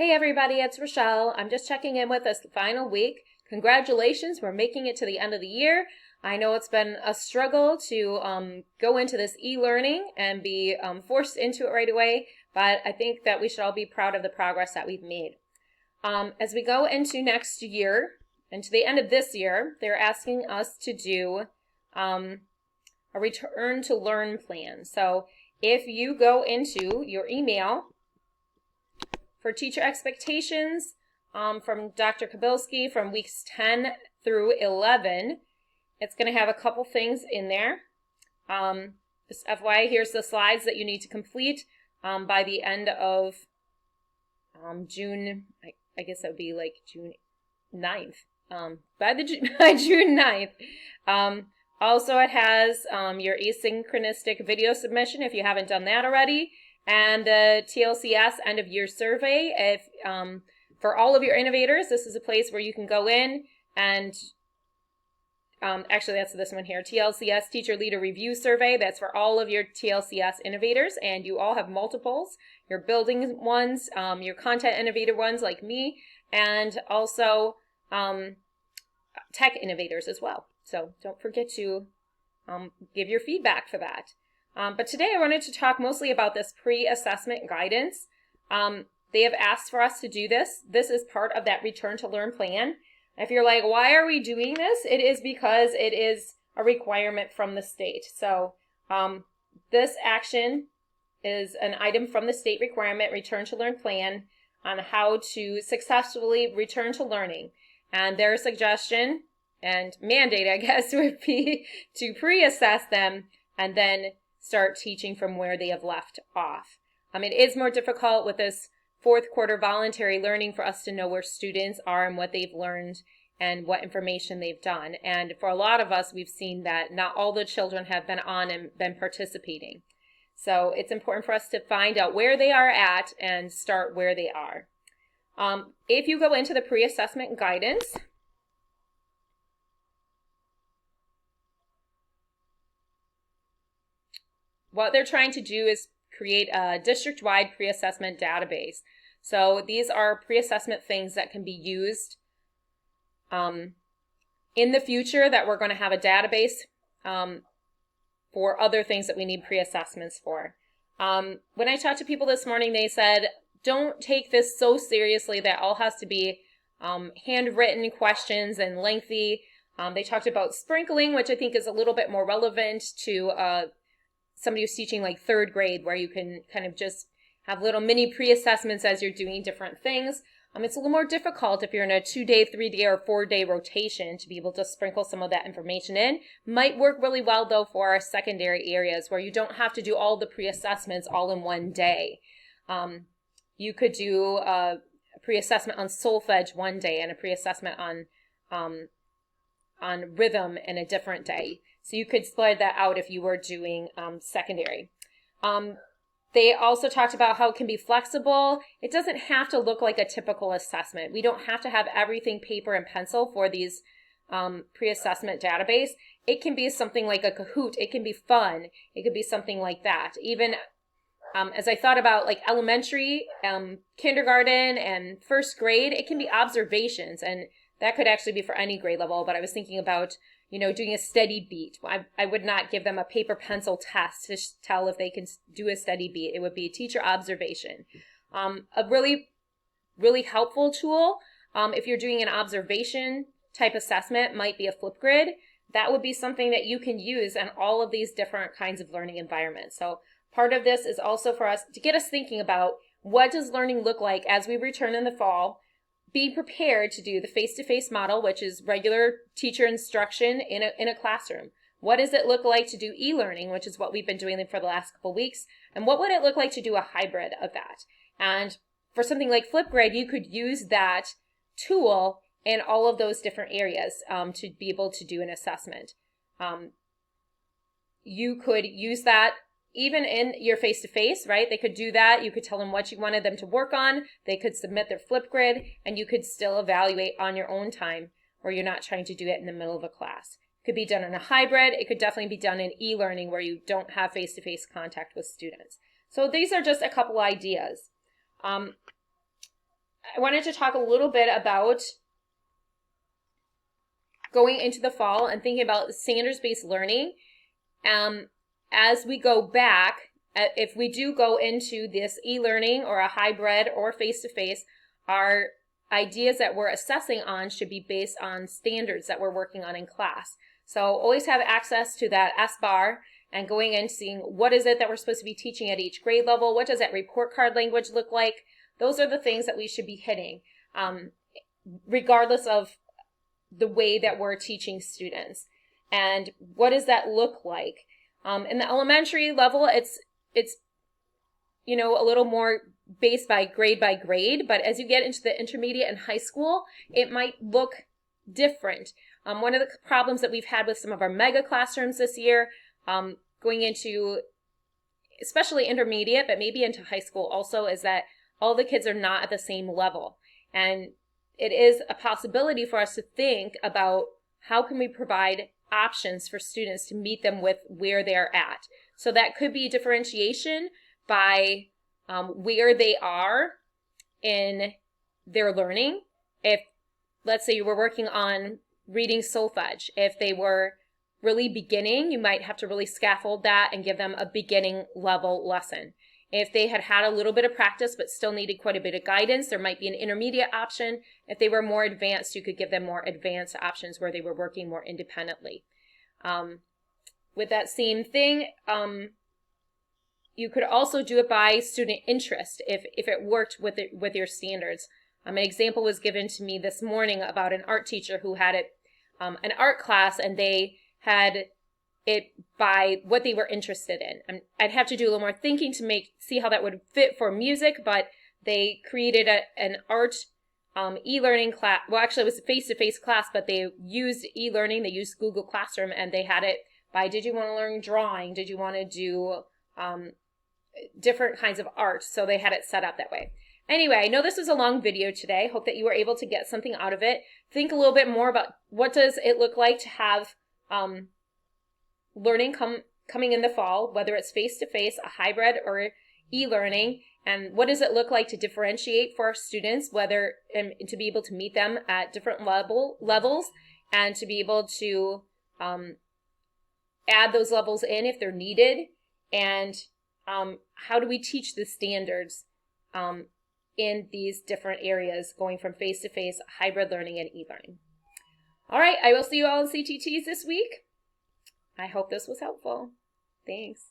Hey everybody, it's Rochelle. I'm just checking in with this final week. Congratulations, we're making it to the end of the year. I know it's been a struggle to go into this e-learning and be forced into it right away, but I think that we should all be proud of the progress that we've made. As we go into next year, and to the end of this year, they're asking us to do a return to learn plan. So if you go into your email, for teacher expectations from Dr. Kabilski from weeks 10 through 11, it's going to have a couple things in there. Just FYI, here's the slides that you need to complete by the end of June. I guess that would be like June 9th. By June 9th. Also, it has your asynchronistic video submission if you haven't done that already. And the TLCS end of year survey. If for all of your innovators, this is a place where you can go in and actually that's this one here, TLCS Teacher Leader Review Survey. That's for all of your TLCS innovators, and you all have multiples. Your building ones, your content innovator ones like me, and also tech innovators as well. So don't forget to give your feedback for that. But today I wanted to talk mostly about this pre-assessment guidance. They have asked for us to do this. This is part of that return to learn plan. If you're like, why are we doing this? It is because it is a requirement from the state. So this action is an item from the state requirement return to learn plan on how to successfully return to learning. And their suggestion and mandate, I guess, would be to pre-assess them and then start teaching from where they have left off. It is more difficult with this fourth quarter voluntary learning for us to know where students are and what they've learned and what information they've done. And for a lot of us, we've seen that not all the children have been on and been participating. So it's important for us to find out where they are at and start where they are. If you go into the pre-assessment guidance, what they're trying to do is create a district-wide pre-assessment database. So these are pre-assessment things that can be used in the future, that we're going to have a database for other things that we need pre-assessments for. When I talked to people this morning, they said, don't take this so seriously that all has to be handwritten questions and lengthy. They talked about sprinkling, which I think is a little bit more relevant to somebody who's teaching like third grade, where you can kind of just have little mini pre-assessments as you're doing different things. It's a little more difficult if you're in a 2-day, 3-day, or 4-day rotation to be able to sprinkle some of that information in. Might work really well though for our secondary areas where you don't have to do all the pre-assessments all in one day. You could do a pre-assessment on solfege one day and a pre-assessment on rhythm in a different day. So you could split that out if you were doing secondary. They also talked about how it can be flexible. It doesn't have to look like a typical assessment. We don't have to have everything paper and pencil for these pre-assessment database. It can be something like a Kahoot. It can be fun. It could be something like that. Even as I thought about like elementary, kindergarten, and first grade, it can be observations, and that could actually be for any grade level, but I was thinking about, doing a steady beat. I would not give them a paper pencil test to tell if they can do a steady beat. It would be a teacher observation. A really, really helpful tool, if you're doing an observation type assessment, might be a Flipgrid. That would be something that you can use in all of these different kinds of learning environments. So part of this is also for us to get us thinking about, what does learning look like as we return in the fall? Be prepared to do the face-to-face model, which is regular teacher instruction in a classroom. What does it look like to do e-learning, which is what we've been doing for the last couple weeks? And what would it look like to do a hybrid of that? And for something like Flipgrid, you could use that tool in all of those different areas to be able to do an assessment. You could use that even in your face-to-face, right? They could do that. You could tell them what you wanted them to work on. They could submit their Flipgrid, and you could still evaluate on your own time, where you're not trying to do it in the middle of a class. It could be done in a hybrid. It could definitely be done in e-learning, where you don't have face-to-face contact with students. So these are just a couple ideas. I wanted to talk a little bit about going into the fall and thinking about standards-based learning. As we go back, if we do go into this e-learning or a hybrid or face-to-face, our ideas that we're assessing on should be based on standards that we're working on in class. So always have access to that S-bar and going in seeing what is it that we're supposed to be teaching at each grade level, what does that report card language look like. Those are the things that we should be hitting, regardless of the way that we're teaching students. And what does that look like? In the elementary level, it's a little more based by grade, but as you get into the intermediate and high school, it might look different. One of the problems that we've had with some of our mega classrooms this year, going into especially intermediate, but maybe into high school also, is that all the kids are not at the same level. And it is a possibility for us to think about how can we provide options for students to meet them with where they're at. So that could be differentiation by where they are in their learning. If, let's say, you were working on reading solfege, if they were really beginning, you might have to really scaffold that and give them a beginning level lesson. If they had had a little bit of practice but still needed quite a bit of guidance, there might be an intermediate option. If they were more advanced, you could give them more advanced options where they were working more independently. With that same thing, you could also do it by student interest if it worked with your standards. An example was given to me this morning about an art teacher who had an art class, and they had it by what they were interested in. I'd have to do a little more thinking to see how that would fit for music, but they created an art e-learning class. Well, actually, it was a face-to-face class, but they used e-learning. They used Google Classroom, and they had it by, did you want to learn drawing? Did you want to do different kinds of art? So they had it set up that way. Anyway, I know this was a long video today. Hope that you were able to get something out of it. Think a little bit more about what does it look like to have learning coming in the fall, whether it's face-to-face, a hybrid, or e-learning, and what does it look like to differentiate for our students, whether to be able to meet them at different levels, and to be able to add those levels in if they're needed, and how do we teach the standards in these different areas, going from face-to-face, hybrid learning, and e-learning. All right, I will see you all in CTTs this week. I hope this was helpful. Thanks.